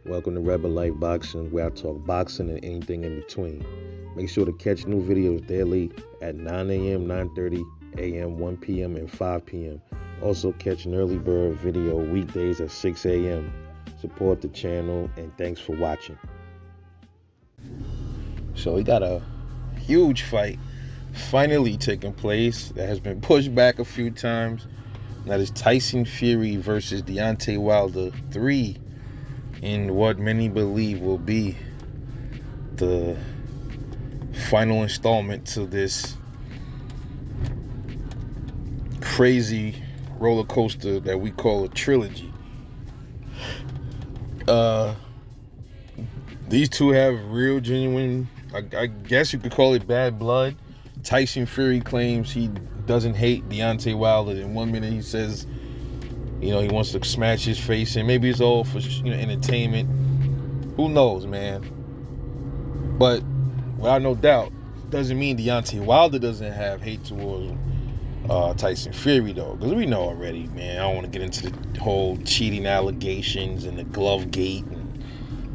Welcome to Rebel Life Boxing, where I talk boxing and anything in between. Make sure to catch new videos daily at 9 a.m., 9:30 a.m., 1 p.m., and 5 p.m. Also catch an early bird video weekdays at 6 a.m. Support the channel, and thanks for watching. So we got a huge fight finally taking place that has been pushed back a few times. That is Tyson Fury versus Deontay Wilder 3 in what many believe will be the final installment to this crazy roller coaster that we call a trilogy. These two have real genuine, I guess you could call it bad blood. Tyson Fury claims he doesn't hate Deontay Wilder. In 1 minute he says, he wants to smash his face in. Maybe it's all for entertainment. Who knows, man? But without no doubt, doesn't mean Deontay Wilder doesn't have hate towards Tyson Fury, though. Because we know already, man. I don't want to get into the whole cheating allegations and the glove gate and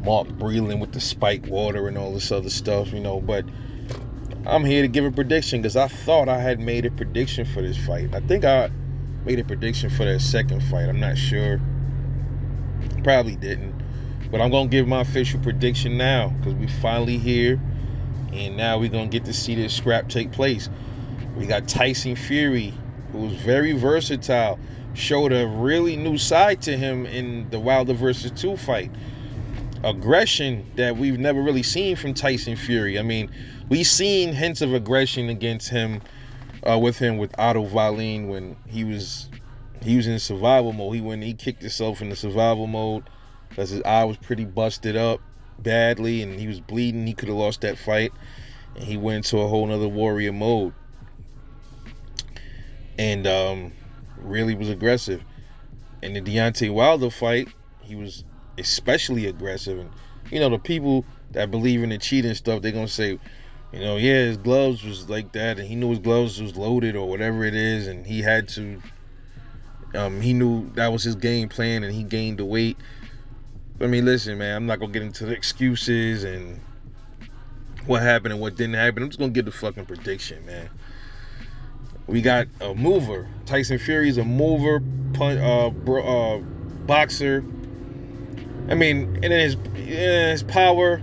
Mark Breland with the spiked water and all this other stuff, But I'm here to give a prediction because I thought I had made a prediction for this fight. I think I made a prediction for that second fight. I'm not sure. Probably didn't. But I'm going to give my official prediction now because we finally here. And now we're going to get to see this scrap take place. We got Tyson Fury, who's very versatile. Showed a really new side to him in the Wilder versus 2 fight. Aggression that we've never really seen from Tyson Fury. I mean, we've seen hints of aggression against him, with Otto Wallin when he was in survival mode. When he kicked himself in the survival mode because his eye was pretty busted up badly and he was bleeding. He could have lost that fight, and he went into a whole nother warrior mode and really was aggressive. In the Deontay Wilder fight, he was especially aggressive. And the people that believe in the cheating stuff, they're gonna say, yeah, his gloves was like that, and he knew his gloves was loaded or whatever it is, and he had to, he knew that was his game plan, and he gained the weight. I mean, listen, man, I'm not gonna get into the excuses and what happened and what didn't happen. I'm just gonna give the fucking prediction, man. We got a mover. Tyson Fury's a mover, boxer. I mean, and his power,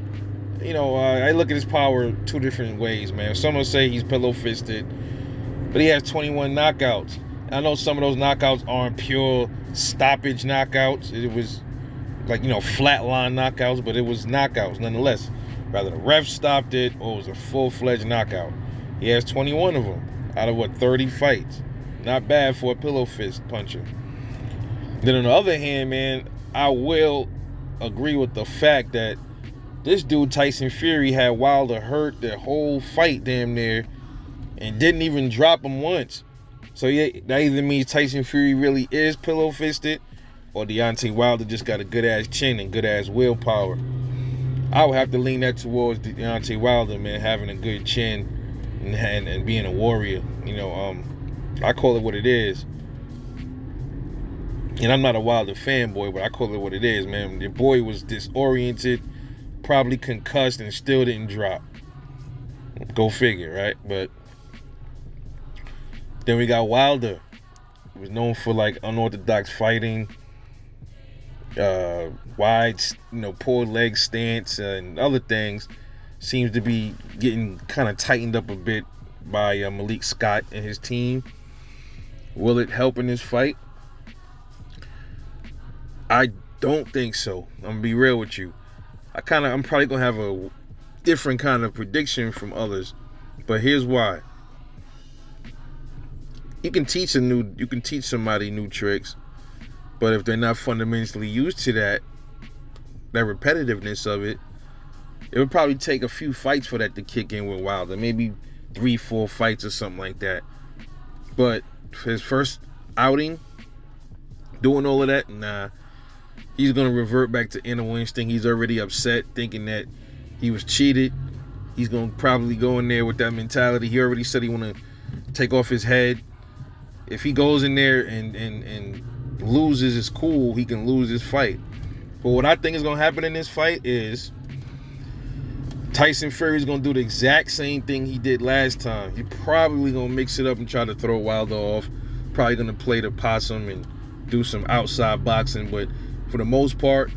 I look at his power 2 different ways, man. Some will say he's pillow-fisted, but he has 21 knockouts. I know some of those knockouts aren't pure stoppage knockouts. It was like, flatline knockouts, but it was knockouts nonetheless. Rather the ref stopped it or it was a full-fledged knockout. He has 21 of them out of, 30 fights. Not bad for a pillow fist puncher. Then on the other hand, man, I will agree with the fact that this dude Tyson Fury had Wilder hurt the whole fight damn near and didn't even drop him once. So yeah, that either means Tyson Fury really is pillow fisted or Deontay Wilder just got a good ass chin and good ass willpower. I would have to lean that towards Deontay Wilder, man, having a good chin and being a warrior. I call it what it is. And I'm not a Wilder fanboy, but I call it what it is, man. Your boy was disoriented, probably concussed, and still didn't drop. Go figure, right? But then we got Wilder. He was known for unorthodox fighting, wide, poor leg stance, and other things. Seems to be getting kind of tightened up a bit by Malik Scott and his team. Will it help in this fight? I don't think so. I'm gonna be real with you. I'm probably gonna have a different kind of prediction from others, but here's why. You can teach somebody new tricks, but if they're not fundamentally used to that repetitiveness of it, it would probably take a few fights for that to kick in with Wilder. Maybe 3-4 fights or something like that. But for his first outing, doing all of that, nah. He's going to revert back to inner instinct. He's already upset, thinking that he was cheated. He's going to probably go in there with that mentality. He already said he want to take off his head. If he goes in there and loses his cool, he can lose his fight. But what I think is going to happen in this fight is Tyson Fury's going to do the exact same thing he did last time. He probably going to mix it up and try to throw Wilder off. Probably going to play the possum and do some outside boxing. But for the most part,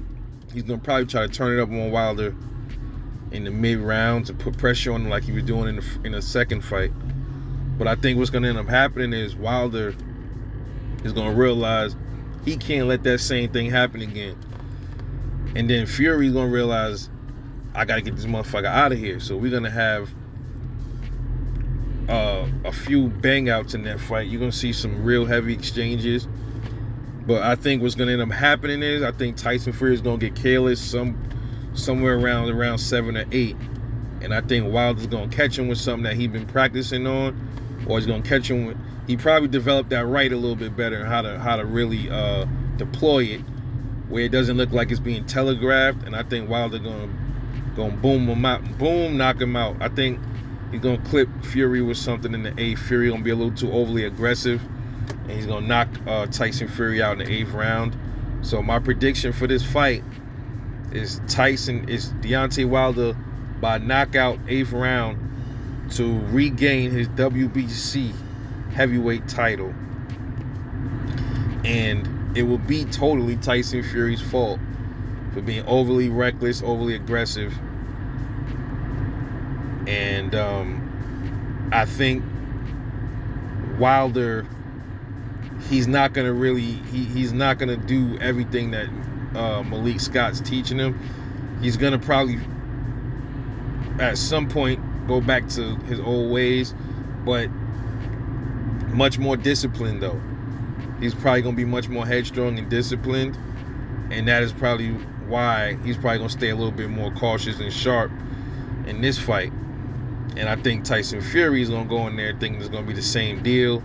he's going to probably try to turn it up on Wilder in the mid-round to put pressure on him like he was doing in the second fight. But I think what's going to end up happening is Wilder is going to realize he can't let that same thing happen again. And then Fury's going to realize, I got to get this motherfucker out of here. So we're going to have a few bang outs in that fight. You're going to see some real heavy exchanges. But I think what's going to end up happening is I think Tyson Fury is going to get careless somewhere around 7 or 8. And I think Wilder's going to catch him with something that he's been practicing on. Or he's going to catch him with... He probably developed that right a little bit better, how to really deploy it, where it doesn't look like it's being telegraphed. And I think Wilder going to boom him out, boom, knock him out. I think he's going to clip Fury with something in the 8th. Fury going to be a little too overly aggressive, and he's going to knock Tyson Fury out in the 8th round. So my prediction for this fight is Deontay Wilder by knockout 8th round to regain his WBC heavyweight title. And it will be totally Tyson Fury's fault for being overly reckless, overly aggressive. And I think Wilder, he's not gonna do everything that Malik Scott's teaching him. He's gonna probably at some point go back to his old ways, but much more disciplined though. He's probably gonna be much more headstrong and disciplined, and that is probably why he's probably gonna stay a little bit more cautious and sharp in this fight. And I think Tyson Fury is gonna go in there thinking it's gonna be the same deal,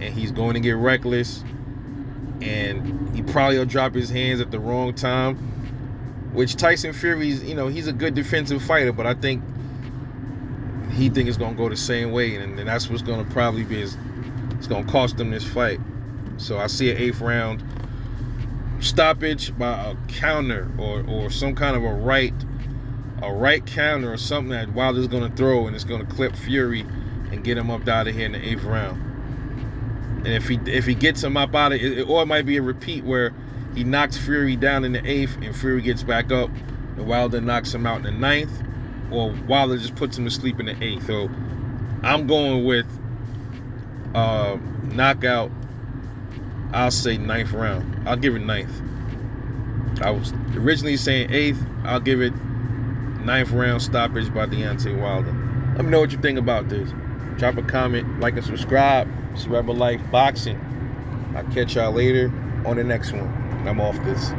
and he's going to get reckless, and he probably will drop his hands at the wrong time, which Tyson Fury's, he's a good defensive fighter, but I think he thinks it's gonna go the same way, and that's what's gonna probably be it's gonna cost him this fight. So I see an 8th round stoppage by a counter or some kind of a right counter or something that Wilder's gonna throw, and it's gonna clip Fury and get him up out of here in the 8th round. And if he gets him up out of it, or it might be a repeat where he knocks Fury down in the 8th and Fury gets back up and Wilder knocks him out in the 9th, or Wilder just puts him to sleep in the 8th. So I'm going with knockout. I'll say 9th round. I'll give it 9th. I was originally saying 8th. I'll give it 9th round stoppage by Deontay Wilder. Let me know what you think about this. Drop a comment, like and subscribe. It's Rebel Life Boxing. I'll catch y'all later on the next one. I'm off this.